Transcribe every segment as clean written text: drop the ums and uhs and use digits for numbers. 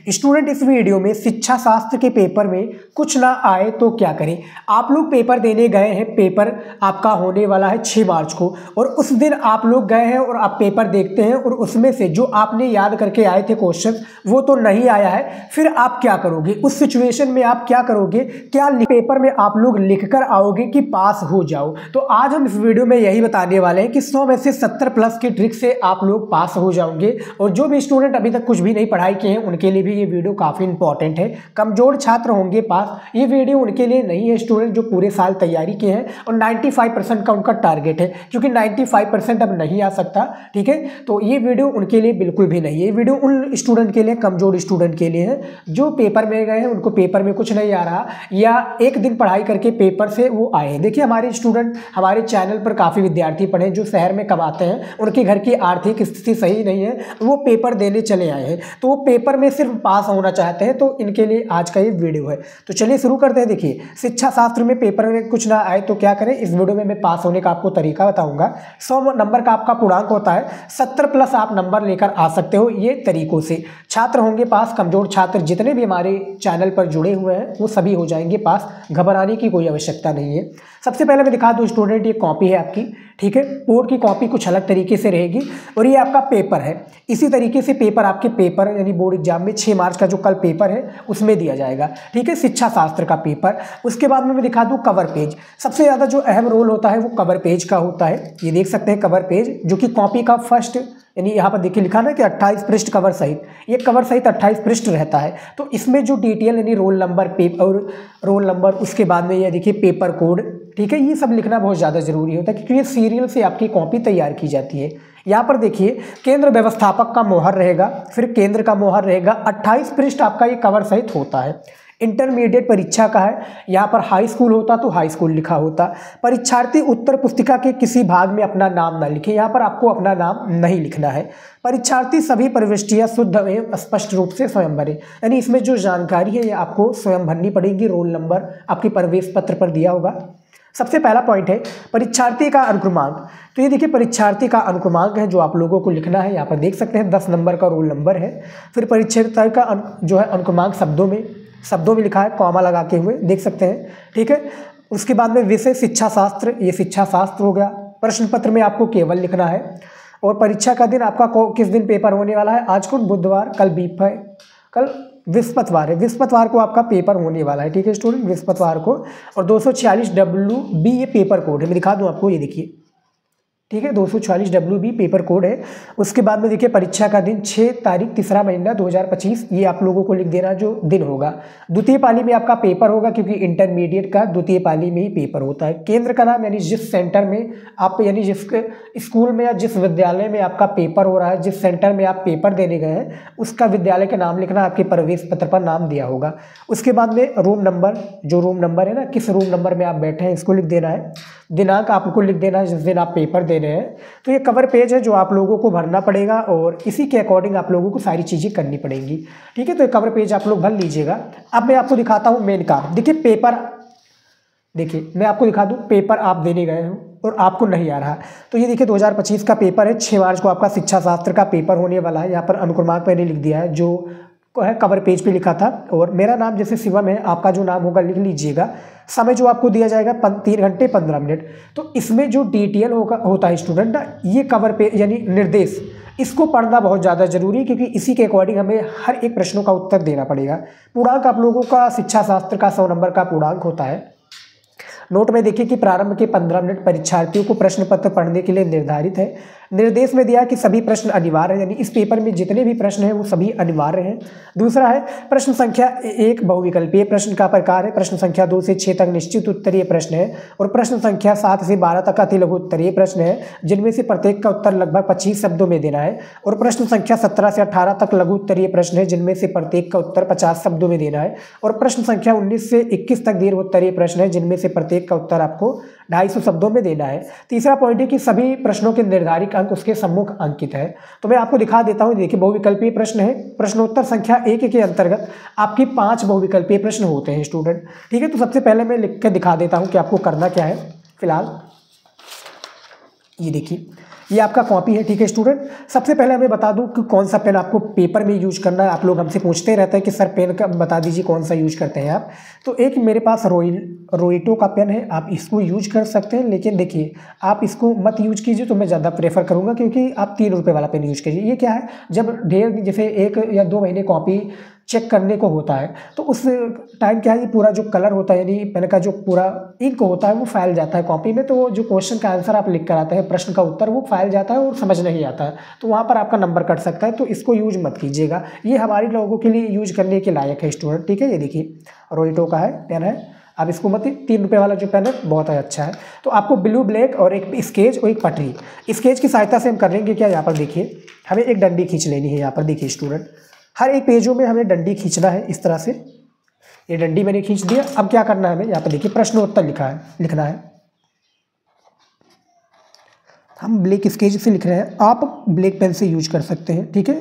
Student इस video में शिक्षा शास्त्र के पेपर में कुछ ना आए तो क्या करें। आप लोग पेपर देने गए हैं, पेपर आपका होने वाला है 6 मार्च को, और उस दिन आप लोग गए हैं और आप पेपर देखते हैं और उसमें से जो आपने याद करके आए थे क्वेश्चन वो तो नहीं आया है। फिर आप क्या करोगे उस सिचुएशन में? आप क्या करोगे? क्या पेपर में आप लोग लिख कर आओगे कि पास हो जाओ? तो आज हम इस वीडियो में यही बताने वाले हैं कि 100 में से 70 प्लस की ट्रिक से आप लोग पास हो जाओगे। और जो भी स्टूडेंट अभी तक कुछ भी नहीं पढ़ाई किए हैं उनके लिए भी ये वीडियो काफ़ी इंपॉर्टेंट है। कमजोर छात्र होंगे पास, ये वीडियो उनके लिए नहीं है। स्टूडेंट जो पूरे साल तैयारी किए हैं और 95% का उनका टारगेट है, क्योंकि 95% अब नहीं आ सकता, ठीक है। तो ये वीडियो उनके लिए बिल्कुल भी नहीं है। ये वीडियो उन स्टूडेंट के लिए, कमजोर स्टूडेंट के लिए है जो पेपर में गए हैं, उनको पेपर में कुछ नहीं आ रहा या एक दिन पढ़ाई करके पेपर से वो आए हैं। देखिए हमारे स्टूडेंट हमारे चैनल पर काफ़ी विद्यार्थी पढ़े जो शहर में कमाते हैं, उनके घर की आर्थिक स्थिति सही नहीं है, वो पेपर देने चले आए हैं, तो वो पेपर में सिर्फ पास होना चाहते हैं। तो इनके लिए आज का ये वीडियो है। तो चलिए शुरू करते हैं। देखिए शिक्षा शास्त्र में पेपर में कुछ ना आए तो क्या करें, इस वीडियो में मैं पास होने का आपको तरीका बताऊंगा। 100 नंबर का आपका पूर्णांक होता है, 70 प्लस आप नंबर लेकर आ सकते हो ये तरीकों से। छात्र होंगे पास, कमजोर छात्र जितने भी हमारे चैनल पर जुड़े हुए हैं वो सभी हो जाएंगे पास, घबराने की कोई आवश्यकता नहीं है। सबसे पहले मैं दिखा दूं स्टूडेंट, ये कॉपी है आपकी, ठीक है। बोर्ड की कॉपी कुछ अलग तरीके से रहेगी और ये आपका पेपर है। इसी तरीके से पेपर आपके पेपर यानी बोर्ड एग्जाम में 6 मार्च का जो कल पेपर है उसमें दिया जाएगा, ठीक है, शिक्षा शास्त्र का पेपर। उसके बाद में मैं दिखा दूं कवर पेज। सबसे ज़्यादा जो अहम रोल होता है वो कवर पेज का होता है। ये देख सकते हैं कवर पेज, जो कि कॉपी का फर्स्ट यानी यहाँ पर देखिए लिखा ना कि 28 पृष्ठ कवर सहित, ये कवर सहित 28 पृष्ठ रहता है। तो इसमें जो डिटेल यानी roll number, paper roll number, उसके बाद में ये देखिए पेपर कोड, ठीक है, ये सब लिखना बहुत ज़्यादा ज़रूरी होता है क्योंकि ये सीरियल से आपकी कॉपी तैयार की जाती है। यहाँ पर देखिए केंद्र व्यवस्थापक का मोहर रहेगा, फिर केंद्र का मोहर रहेगा। 28 पृष्ठ आपका ये कवर सहित होता है। इंटरमीडिएट परीक्षा का है, यहाँ पर हाई स्कूल होता तो हाई स्कूल लिखा होता। परीक्षार्थी उत्तर पुस्तिका के किसी भाग में अपना नाम ना लिखे, यहाँ पर आपको अपना नाम नहीं लिखना है। परीक्षार्थी सभी प्रविष्टियाँ शुद्ध एवं स्पष्ट रूप से स्वयं भरें, यानी इसमें जो जानकारी है ये आपको स्वयं भरनी पड़ेगी। रोल नंबर आपके प्रवेश पत्र पर दिया होगा। सबसे पहला पॉइंट है परीक्षार्थी का अनुक्रमांक। तो ये देखिए परीक्षार्थी का अनुक्रमांक है जो आप लोगों को लिखना है। यहाँ पर देख सकते हैं 10 नंबर का रोल नंबर है। फिर परीक्षार्थी का जो है अनुक्रमांक शब्दों में लिखा है, कॉमा लगा के हुए देख सकते हैं, ठीक है। उसके बाद में विषय शिक्षा शास्त्र, ये शिक्षा शास्त्र हो गया। प्रश्न पत्र में आपको केवल लिखना है। और परीक्षा का दिन आपका किस दिन पेपर होने वाला है? आज को बुधवार, कल बीफ है, कल बृहस्पतिवार है, बृहस्पतिवार को आपका पेपर होने वाला है, ठीक है स्टूडेंट, बृहस्पतिवार को। और 246 WB ये पेपर कोड है, मैं दिखा दूं आपको, ये देखिए, ठीक है, 246 WB पेपर कोड है। उसके बाद में देखिए परीक्षा का दिन 6 तारीख 3रा महीना 2025, ये आप लोगों को लिख देना जो दिन होगा। द्वितीय पाली में आपका पेपर होगा क्योंकि इंटरमीडिएट का द्वितीय पाली में ही पेपर होता है। केंद्र का नाम यानी जिस सेंटर में आप यानी जिस स्कूल में या जिस विद्यालय में आपका पेपर हो रहा है, जिस सेंटर में आप पेपर देने गए हैं उसका विद्यालय का नाम लिखना, आपके प्रवेश पत्र पर नाम दिया होगा। उसके बाद में रूम नंबर, जो रूम नंबर है ना, किस रूम नंबर में आप बैठे हैं इसको लिख देना है। दिनांक आपको लिख देना है जिस दिन आप पेपर दे रहे हैं। तो ये कवर पेज है जो आप लोगों को भरना पड़ेगा और इसी के अकॉर्डिंग आप लोगों को सारी चीज़ें करनी पड़ेंगी, ठीक है। तो ये कवर पेज आप लोग भर लीजिएगा। अब मैं आपको दिखाता हूँ मेन काम। देखिए पेपर, देखिए मैं आपको दिखा दूँ, पेपर आप देने गए हो और आपको नहीं आ रहा, तो ये देखिए 2025 का पेपर है, 6 मार्च को आपका शिक्षा शास्त्र का पेपर होने वाला है। यहाँ पर अनुक्रमांक मैंने लिख दिया है जो है कवर पेज पे लिखा था, और मेरा नाम जैसे शिवम है, आपका जो नाम होगा लिख लीजिएगा। समय जो आपको दिया जाएगा 3 घंटे 15 मिनट। तो इसमें जो डिटेल होता है स्टूडेंट ना, ये कवर पेज यानी निर्देश, इसको पढ़ना बहुत ज़्यादा जरूरी है क्योंकि इसी के अकॉर्डिंग हमें हर एक प्रश्नों का उत्तर देना पड़ेगा। पूर्णांक आप लोगों का शिक्षा शास्त्र का 100 नंबर का पूर्णांक होता है। नोट में देखिए कि प्रारंभ के 15 मिनट परीक्षार्थियों को प्रश्न पत्र पढ़ने के लिए निर्धारित है। निर्देश में दिया कि सभी प्रश्न अनिवार्य हैं, यानी इस पेपर में जितने भी प्रश्न हैं वो सभी अनिवार्य हैं। दूसरा है प्रश्न संख्या 1 बहुविकल्पीय प्रश्न का प्रकार है। प्रश्न संख्या 2 से 6 तक निश्चित उत्तरीय प्रश्न है और प्रश्न संख्या 7 से 12 तक अति लघु उत्तरीय प्रश्न है, जिनमें से प्रत्येक का उत्तर लगभग 25 शब्दों में देना है। और प्रश्न संख्या 17 से 18 तक लघु उत्तरीय प्रश्न है, जिनमें से प्रत्येक का उत्तर 50 शब्दों में देना है। और प्रश्न संख्या 19 से 21 तक दीर्घ उत्तरीय प्रश्न है, जिनमें से प्रत्येक का उत्तर आपको 250 शब्दों में देना है। तीसरा पॉइंट है कि सभी प्रश्नों के निर्धारित अंक उसके सम्मुख अंकित है। तो मैं आपको दिखा देता हूं, देखिए बहुविकल्पीय प्रश्न है। प्रश्नोत्तर संख्या 1 के अंतर्गत आपकी 5 बहुविकल्पीय प्रश्न होते हैं स्टूडेंट, ठीक है। तो सबसे पहले मैं लिख के दिखा देता हूं कि आपको करना क्या है। फिलहाल ये देखिए ये आपका कॉपी है, ठीक है स्टूडेंट। सबसे पहले हमें बता दूं कि कौन सा पेन आपको पेपर में यूज करना है। आप लोग हमसे पूछते रहते हैं कि सर पेन का बता दीजिए कौन सा यूज करते हैं आप। तो एक मेरे पास रोइटो का पेन है, आप इसको यूज कर सकते हैं, लेकिन देखिए आप इसको मत यूज कीजिए, तो मैं ज़्यादा प्रेफर करूँगा, क्योंकि आप 3 रुपये वाला पेन यूज कीजिए। ये क्या है, जब ढेर जैसे 1 या 2 महीने कॉपी चेक करने को होता है तो उस टाइम क्या है, ये पूरा जो कलर होता है यानी पेन का जो पूरा इंक होता है वो फैल जाता है कॉपी में। तो जो क्वेश्चन का आंसर आप लिख कर आते हैं, प्रश्न का उत्तर, वो फैल जाता है और समझ नहीं आता है, तो वहाँ पर आपका नंबर कट सकता है। तो इसको यूज मत कीजिएगा, ये हमारे लोगों के लिए यूज करने के लायक है स्टूडेंट, ठीक है। ये देखिए रोइटो का है पेन है, आप इसको मत, 3 रुपये वाला जो पेन है बहुत अच्छा है। तो आपको ब्लू ब्लैक और एक स्केच और एक पटरी, स्केच की सहायता से हम कर लेंगे क्या, यहाँ पर देखिए हमें एक डंडी खींच लेनी है। यहाँ पर देखिए स्टूडेंट, हर एक पेजों में हमें डंडी खींचना है इस तरह से। ये डंडी मैंने खींच दिया। अब क्या करना है हमें, यहाँ पर देखिए प्रश्नोत्तर लिखना है। हम ब्लैक स्केच से लिख रहे हैं, आप ब्लैक पेन से यूज कर सकते हैं, ठीक है।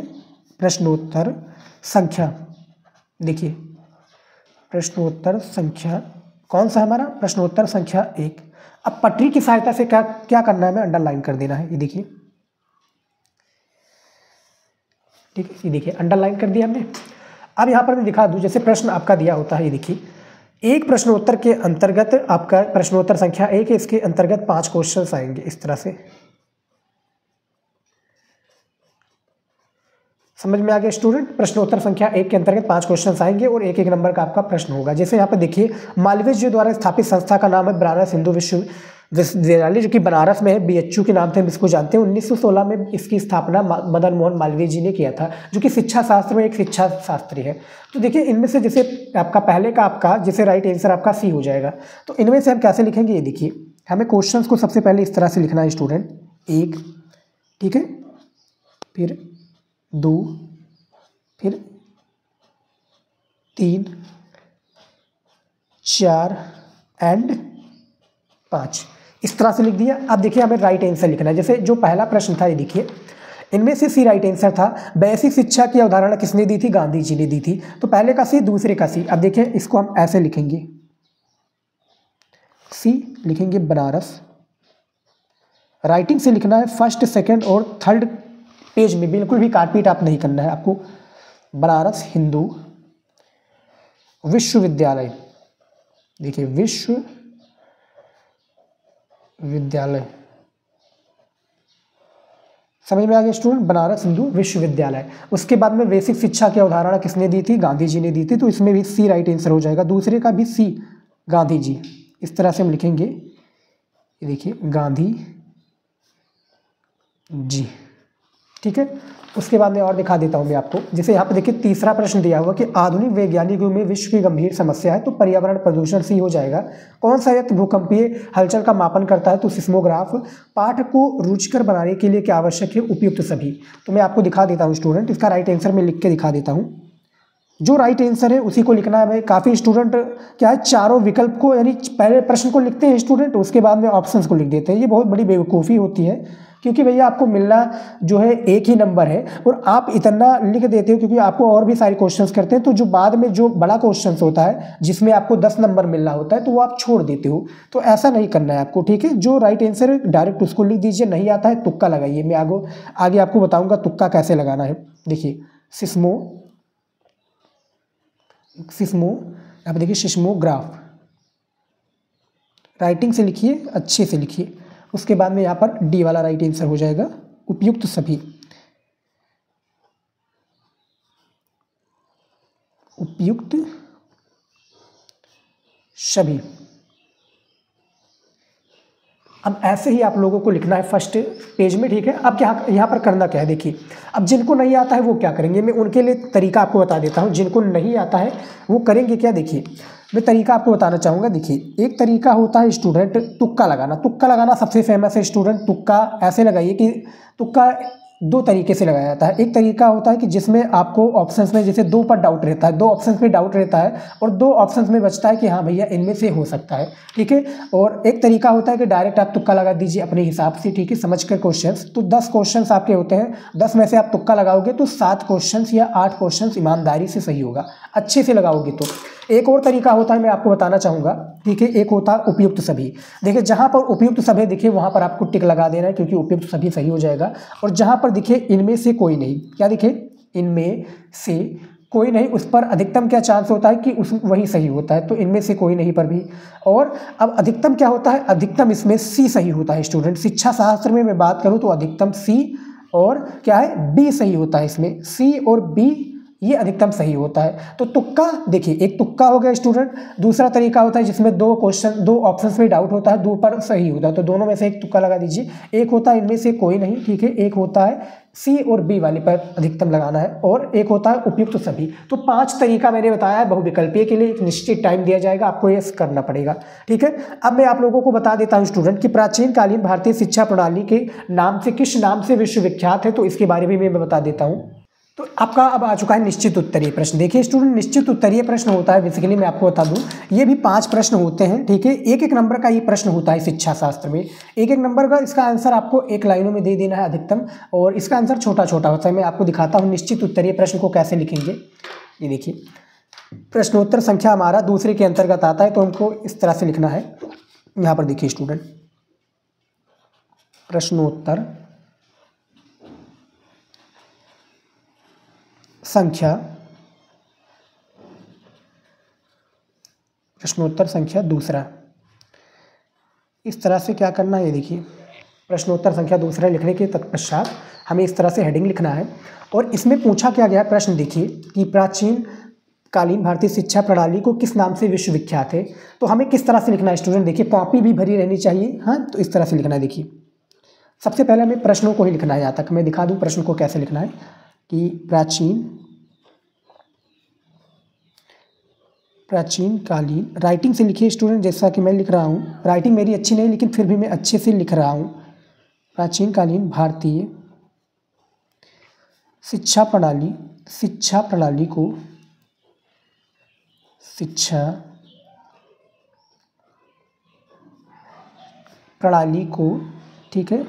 प्रश्नोत्तर संख्या, देखिए प्रश्नोत्तर संख्या कौन सा है हमारा, प्रश्नोत्तर संख्या 1। अब पटरी की सहायता से क्या करना है, हमें अंडरलाइन कर देना है। ये देखिए, ठीक है, ये देखिए अंडरलाइन कर दिया हमने। अब यहाँ पर मैं दिखा दूँ, जैसे प्रश्न आपका दिया होता है, ये देखिए एक प्रश्नोत्तर के अंतर्गत आपका प्रश्नोत्तर संख्या 1 है, इसके अंतर्गत 5 क्वेश्चन आएंगे इस तरह से। समझ में आ गया स्टूडेंट, प्रश्नोत्तर संख्या 1 के अंतर्गत 5 क्वेश्चन आएंगे और 1-1 नंबर का आपका प्रश्न होगा। जैसे यहाँ पर देखिए मालवीय जी द्वारा स्थापित संस्था का नाम है बनारस हिंदू विश्वविद्यालय, जो कि बनारस में है, BHU के नाम से हम इसको जानते हैं। 1916 में इसकी स्थापना मदन मोहन मालवीय जी ने किया था, जो कि शिक्षा शास्त्र में एक शिक्षा शास्त्री है। तो देखिए इनमें से जैसे आपका पहले का आपका जैसे राइट आंसर आपका C हो जाएगा। तो इनमें से हम कैसे लिखेंगे, ये देखिए हमें क्वेश्चन को सबसे पहले इस तरह से लिखना है स्टूडेंट, 1, ठीक है, फिर 2, फिर 3, 4 एंड 5, इस तरह से लिख दिया। अब देखिए हमें राइट आंसर लिखना है। जैसे जो पहला प्रश्न था, ये देखिए इनमें से C राइट आंसर था। बेसिक शिक्षा की अवधारणा किसने दी थी, गांधी जी ने दी थी। तो पहले का C, दूसरे का C। अब देखिए इसको हम ऐसे लिखेंगे, C लिखेंगे बनारस। राइटिंग से लिखना है फर्स्ट, सेकंड और थर्ड पेज में, बिल्कुल भी काटपीट आप नहीं करना है आपको। बनारस हिंदू विश्वविद्यालय, देखिए विश्वविद्यालय, समझ में आ गया स्टूडेंट, बनारस हिंदू विश्वविद्यालय। उसके बाद में बेसिक शिक्षा की अवधारणा किसने दी थी, गांधी जी ने दी थी। तो इसमें भी C राइट आंसर हो जाएगा, दूसरे का भी C, गांधी जी। इस तरह से हम लिखेंगे, ये देखिए गांधी जी, ठीक है। उसके बाद में और दिखा देता हूँ मैं आपको। जैसे यहाँ पे देखिए तीसरा प्रश्न दिया हुआ कि आधुनिक वैज्ञानिकों में विश्व की गंभीर समस्या है, तो पर्यावरण प्रदूषण C हो जाएगा। कौन सा यंत्र भूकंपीय हलचल का मापन करता है, तो सिस्मोग्राफ। पाठ को रुचिकर बनाने के लिए क्या आवश्यक है, उपयुक्त सभी। तो मैं आपको दिखा देता हूँ स्टूडेंट, इसका राइट आंसर मैं लिख के दिखा देता हूँ। जो राइट आंसर है उसी को लिखना है हमें। काफ़ी स्टूडेंट क्या है, चारों विकल्प को यानी पहले प्रश्न को लिखते हैं स्टूडेंट, उसके बाद में ऑप्शंस को लिख देते हैं। ये बहुत बड़ी बेवकूफ़ी होती है, क्योंकि भैया आपको मिलना जो है एक ही नंबर है और आप इतना लिख देते हो, क्योंकि आपको और भी सारे क्वेश्चंस करते हैं। तो जो बाद में जो बड़ा क्वेश्चंस होता है जिसमें आपको 10 नंबर मिलना होता है, तो वो आप छोड़ देते हो। तो ऐसा नहीं करना है आपको, ठीक है। जो राइट आंसर है डायरेक्ट उसको लिख दीजिए, नहीं आता है तुक्का लगाइए। मैं आगे आपको बताऊँगा तुक्का कैसे लगाना है। देखिए यहाँ पर देखिए सिस्मोग्राफ, राइटिंग से लिखिए, अच्छे से लिखिए। उसके बाद में यहाँ पर D वाला राइट आंसर हो जाएगा, उपयुक्त सभी। उपयुक्त सभी। अब ऐसे ही आप लोगों को लिखना है फर्स्ट पेज में, ठीक है। अब क्या यहाँ पर करना क्या है, देखिए अब जिनको नहीं आता है वो क्या करेंगे, मैं उनके लिए तरीका आपको बता देता हूँ। जिनको नहीं आता है वो करेंगे क्या, देखिए मैं तरीका आपको बताना चाहूँगा। देखिए एक तरीका होता है स्टूडेंट तुक्का लगाना। तुक्का लगाना सबसे फेमस है स्टूडेंट। तुक्का ऐसे लगाइए कि तुक्का 2 तरीके से लगाया जाता है। एक तरीका होता है कि जिसमें आपको ऑप्शंस में जैसे 2 पर डाउट रहता है, 2 ऑप्शंस में डाउट रहता है और 2 ऑप्शंस में बचता है कि हाँ भैया इनमें से हो सकता है, ठीक है। और एक तरीका होता है कि डायरेक्ट आप तुक्का लगा दीजिए अपने हिसाब से, ठीक है, समझ कर क्वेश्चंस। तो 10 क्वेश्चंस आपके होते हैं, 10 में से आप तुक्का लगाओगे तो 7 क्वेश्चंस या 8 क्वेश्चंस ईमानदारी से सही होगा, अच्छे से लगाओगे तो। एक और तरीका होता है, मैं आपको बताना चाहूँगा, ठीक है। एक होता है उपयुक्त सभी। देखिए जहाँ पर उपयुक्त सभी दिखे वहाँ पर आपको टिक लगा देना है, क्योंकि उपयुक्त सभी सही हो जाएगा। और जहाँ पर दिखे इनमें से कोई नहीं, क्या दिखे, इनमें से कोई नहीं, उस पर अधिकतम क्या चांस होता है कि उस वही सही होता है, तो इनमें से कोई नहीं पर भी। और अब अधिकतम क्या होता है, अधिकतम इसमें सी सही होता है स्टूडेंट। शिक्षा शास्त्र में मैं बात करूँ तो अधिकतम सी और क्या है, बी सही होता है। इसमें सी और बी ये अधिकतम सही होता है। तो तुक्का, देखिए एक तुक्का हो गया स्टूडेंट। दूसरा तरीका होता है जिसमें दो ऑप्शंस में डाउट होता है, दो पर सही होता है, तो दोनों में से एक तुक्का लगा दीजिए। एक होता है इनमें से कोई नहीं, ठीक है, एक होता है सी और बी वाले पर अधिकतम लगाना है, और एक होता है उपयुक्त सभी। तो 5 तरीका मैंने बताया है बहुविकल्पीय के लिए। एक निश्चित टाइम दिया जाएगा, आपको ये करना पड़ेगा, ठीक है। अब मैं आप लोगों को बता देता हूँ स्टूडेंट कि प्राचीन कालीन भारतीय शिक्षा प्रणाली के नाम से किस नाम से विश्वविख्यात है, तो इसके बारे में मैं बता देता हूँ। तो आपका अब आ चुका है निश्चित उत्तरीय प्रश्न। देखिए स्टूडेंट, निश्चित उत्तरीय प्रश्न होता है, बेसिकली मैं आपको बता दूं, ये भी 5 प्रश्न होते हैं, ठीक है। एक एक नंबर का ये प्रश्न होता है शिक्षा शास्त्र में। एक एक नंबर का इसका आंसर आपको 1 लाइनों में दे देना है अधिकतम, और इसका आंसर छोटा छोटा होता है। मैं आपको दिखाता हूँ निश्चित उत्तरीय प्रश्न को कैसे लिखेंगे। ये देखिए, प्रश्नोत्तर संख्या हमारा दूसरे के अंतर्गत आता है, तो हमको इस तरह से लिखना है। यहाँ पर देखिए स्टूडेंट, प्रश्नोत्तर संख्या दूसरा, इस तरह से क्या करना है, ये देखिए प्रश्नोत्तर संख्या दूसरा लिखने के तत्पश्चात हमें इस तरह से हेडिंग लिखना है। और इसमें पूछा क्या गया प्रश्न, देखिए कि प्राचीन कालीन भारतीय शिक्षा प्रणाली को किस नाम से विश्वविख्यात है। तो हमें किस तरह से लिखना है स्टूडेंट, देखिए कॉपी भी भरी रहनी चाहिए, हाँ, तो इस तरह से लिखना है। देखिए सबसे पहले हमें प्रश्नों को ही लिखना है। यहाँ तक मैं दिखा दूँ प्रश्न को कैसे लिखना है, कि प्राचीन कालीन, राइटिंग से लिखिए स्टूडेंट, जैसा कि मैं लिख रहा हूँ। राइटिंग मेरी अच्छी नहीं, लेकिन फिर भी मैं अच्छे से लिख रहा हूँ। प्राचीन कालीन भारतीय शिक्षा प्रणाली को ठीक है,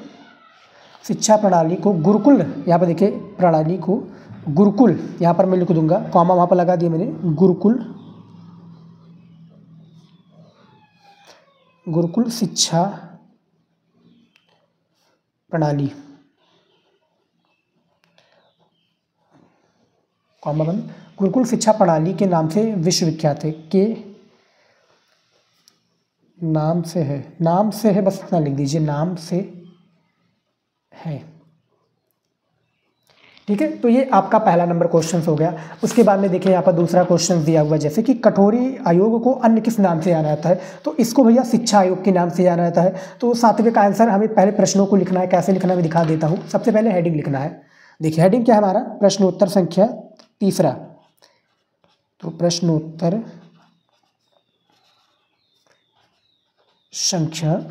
शिक्षा प्रणाली को गुरुकुल, यहाँ पर देखिए प्रणाली को गुरुकुल, यहाँ पर मैं लिख दूंगा, कॉमा वहाँ पर लगा दिया मैंने, गुरुकुल शिक्षा प्रणाली, कॉमा बंद, गुरुकुल शिक्षा प्रणाली के नाम से विश्वविख्यात है, के नाम से है, बस इतना लिख दीजिए, नाम से है, ठीक है। तो ये आपका पहला नंबर क्वेश्चन हो गया। उसके बाद में देखिए यहाँ पर दूसरा क्वेश्चन दिया हुआ, जैसे कि कठोरी आयोग को अन्य किस नाम से जाना जाता है, तो इसको भैया शिक्षा आयोग के नाम से जाना जाता है। तो 7वें का आंसर हमें पहले प्रश्नों को लिखना है, कैसे लिखना है मैं दिखा देता हूँ। सबसे पहले हेडिंग लिखना है। देखिए हेडिंग क्या है हमारा, प्रश्नोत्तर संख्या तीसरा, तो प्रश्नोत्तर संख्या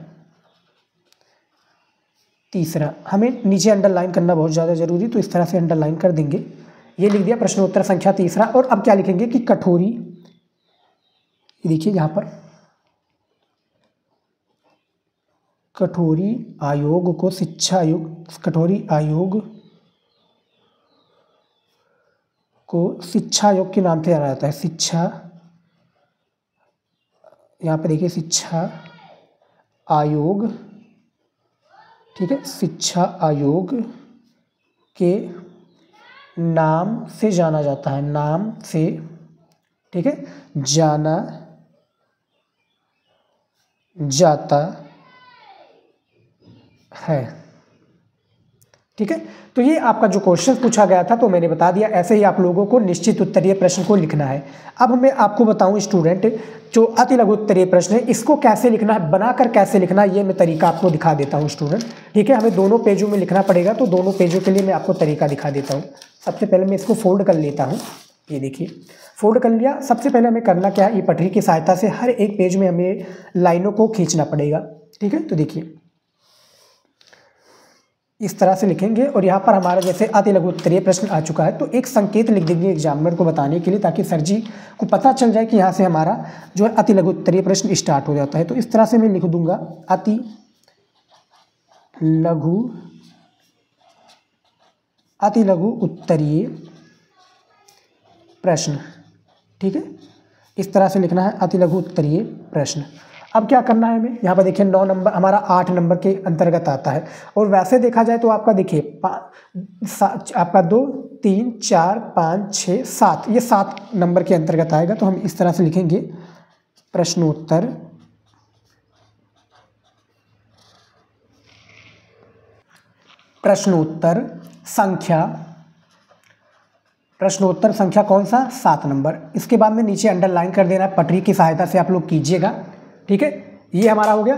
तीसरा, हमें नीचे अंडरलाइन करना बहुत ज़्यादा जरूरी, तो इस तरह से अंडरलाइन कर देंगे। ये लिख दिया प्रश्नोत्तर संख्या तीसरा। और अब क्या लिखेंगे कि कठोरी, देखिए यहाँ पर कठोरी आयोग को शिक्षा आयोग, कठोरी आयोग को शिक्षा आयोग के नाम से जाना जाता है। शिक्षा, यहाँ पर देखिए शिक्षा आयोग, ठीक है, शिक्षा आयोग के नाम से जाना जाता है, नाम से, ठीक है, जाना जाता है, ठीक है। तो ये आपका जो क्वेश्चन पूछा गया था तो मैंने बता दिया। ऐसे ही आप लोगों को निश्चित उत्तरीय प्रश्न को लिखना है। अब मैं आपको बताऊं स्टूडेंट, जो अति लघु उत्तरीय प्रश्न है इसको कैसे लिखना है, बनाकर कैसे लिखना है, ये मैं तरीका आपको दिखा देता हूं स्टूडेंट, ठीक है। हमें दोनों पेजों में लिखना पड़ेगा, तो दोनों पेजों के लिए मैं आपको तरीका दिखा देता हूँ। सबसे पहले मैं इसको फोल्ड कर लेता हूँ, ये देखिए फोल्ड कर लिया। सबसे पहले हमें करना क्या है, ये पटरी की सहायता से हर एक पेज में हमें लाइनों को खींचना पड़ेगा, ठीक है। तो देखिए इस तरह से लिखेंगे, और यहाँ पर हमारा जैसे अति लघु उत्तरीय प्रश्न आ चुका है, तो एक संकेत लिख देंगे एग्जामिनर को बताने के लिए, ताकि सर जी को पता चल जाए कि यहाँ से हमारा जो है अति लघु उत्तरीय प्रश्न स्टार्ट हो जाता है। तो इस तरह से मैं लिख दूंगा अति लघु उत्तरीय प्रश्न, ठीक है। इस तरह से लिखना है अति लघु उत्तरीय प्रश्न। अब क्या करना है हमें, यहाँ पर देखिए 9 नंबर हमारा 8 नंबर के अंतर्गत आता है, और वैसे देखा जाए तो आपका देखिए आपका 2 3 4 5 6 7 ये 7 नंबर के अंतर्गत आएगा। तो हम इस तरह से लिखेंगे प्रश्नोत्तर संख्या कौन सा 7 नंबर। इसके बाद में नीचे अंडरलाइन कर देना है, पटरी की सहायता से आप लोग कीजिएगा, ठीक है। ये हमारा हो गया।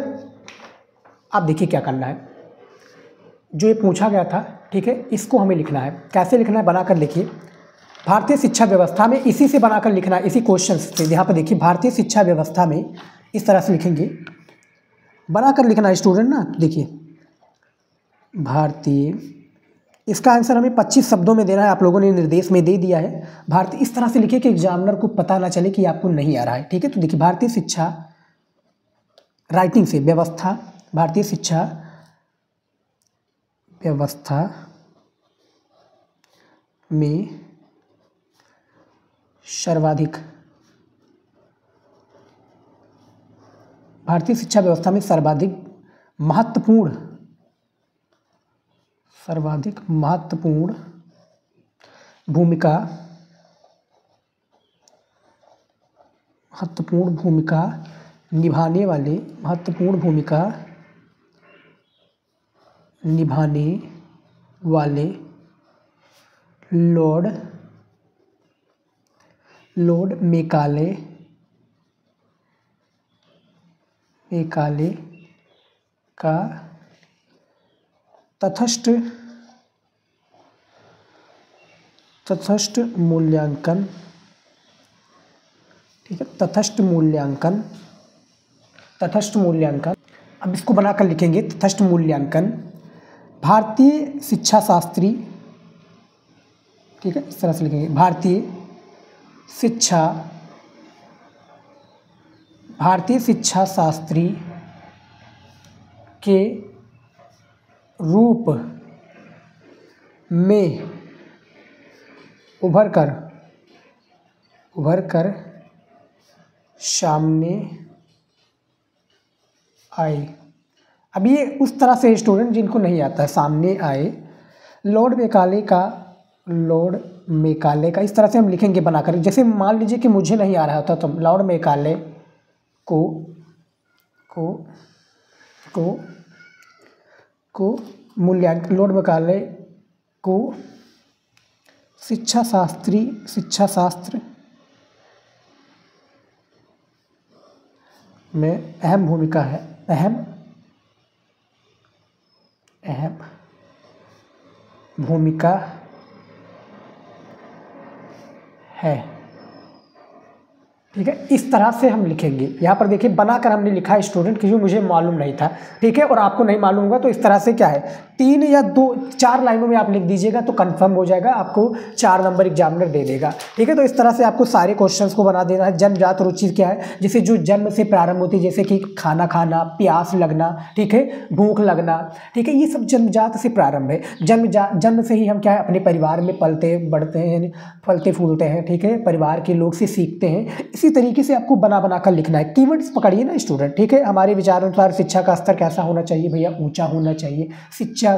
अब देखिए क्या करना है, जो ये पूछा गया था, ठीक है, इसको हमें लिखना है। कैसे लिखना है, बनाकर लिखिए। भारतीय शिक्षा व्यवस्था में इसी से बनाकर लिखना है, इसी क्वेश्चन से। यहाँ पर देखिए भारतीय शिक्षा व्यवस्था में इस तरह से लिखेंगे, बनाकर लिखना है स्टूडेंट ना। देखिए भारतीय, इसका आंसर हमें 25 शब्दों में देना है, आप लोगों ने निर्देश में दे दिया है। भारतीय इस तरह से लिखिए कि एग्जामिनर को पता ना चले कि आपको नहीं आ रहा है, ठीक है। तो देखिए भारतीय शिक्षा, राइटिंग से व्यवस्था, भारतीय शिक्षा व्यवस्था में सर्वाधिक, भारतीय शिक्षा व्यवस्था में सर्वाधिक महत्वपूर्ण भूमिका निभाने वाले लॉर्ड मेकाले का तटस्थ मूल्यांकन, ठीक है, तटस्थ मूल्यांकन। अब इसको बनाकर लिखेंगे तटस्थ मूल्यांकन भारतीय शिक्षा शास्त्री, ठीक है, इस तरह से लिखेंगे भारतीय शिक्षा शास्त्री के रूप में उभर कर सामने आए। अब ये उस तरह से स्टूडेंट जिनको नहीं आता है, सामने आए। लॉर्ड मेकाले का इस तरह से हम लिखेंगे बनाकर। जैसे मान लीजिए कि मुझे नहीं आ रहा होता तो लॉर्ड मेकाले को मूल्यांकन, लॉर्ड मेकाले को शिक्षा शास्त्र में अहम भूमिका है, ठीक है। इस तरह से हम लिखेंगे। यहाँ पर देखिए बनाकर हमने लिखा है स्टूडेंट, क्योंकि मुझे मालूम नहीं था, ठीक है, और आपको नहीं मालूम होगा तो इस तरह से क्या है 3 या 2 4 लाइनों में आप लिख दीजिएगा तो कंफर्म हो जाएगा, आपको 4 नंबर एग्जामिनर दे देगा, ठीक है। तो इस तरह से आपको सारे क्वेश्चंस को बना देना है। जन्मजात रुचि क्या है, जैसे जो जन्म से प्रारंभ होती है, जैसे कि खाना खाना, प्यास लगना, ठीक है, भूख लगना, ठीक है, ये सब जन्मजात से प्रारंभ है। जन्म से ही हम क्या है अपने परिवार में पलते बढ़ते हैं, फलते फूलते हैं, ठीक है, परिवार के लोग से सीखते हैं। इसी तरीके से आपको बना कर लिखना है। कीवर्ड्स पकड़िए ना स्टूडेंट, ठीक है। हमारे विचार अनुसार शिक्षा का स्तर कैसा होना चाहिए भैया, ऊंचा होना चाहिए। शिक्षा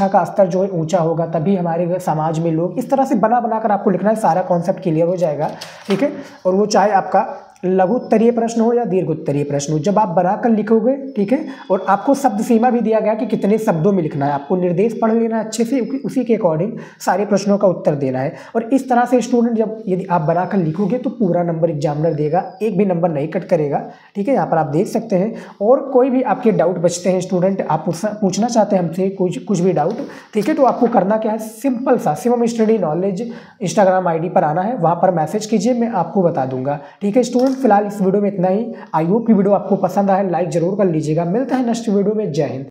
का स्तर जो है ऊंचा होगा तभी हमारे समाज में लोग, इस तरह से बना कर आपको लिखना है। सारा कॉन्सेप्ट क्लियर हो जाएगा, ठीक है। और वो चाहे आपका लघु उत्तरीय प्रश्न हो या दीर्घ उत्तरीय प्रश्न हो, जब आप बनाकर लिखोगे, ठीक है, और आपको शब्द सीमा भी दिया गया कि कितने शब्दों में लिखना है, आपको निर्देश पढ़ लेना है अच्छे से, उसी के अकॉर्डिंग सारे प्रश्नों का उत्तर देना है। और इस तरह से स्टूडेंट जब यदि आप बनाकर लिखोगे तो पूरा नंबर एग्जामिनर देगा, एक भी नंबर नहीं कट करेगा, ठीक है। यहाँ पर आप देख सकते हैं। और कोई भी आपके डाउट बचते हैं स्टूडेंट, आप पूछना चाहते हैं हमसे कुछ भी डाउट, ठीक है, तो आपको करना क्या है, सिंपल सा Shivam study knowledge Instagram ID पर आना है, वहाँ पर मैसेज कीजिए, मैं आपको बता दूंगा, ठीक है स्टूडेंट। फिलहाल इस वीडियो में इतना ही। आई होप की वीडियो आपको पसंद आए, लाइक जरूर कर लीजिएगा। मिलता है नेक्स्ट वीडियो में। जय हिंद।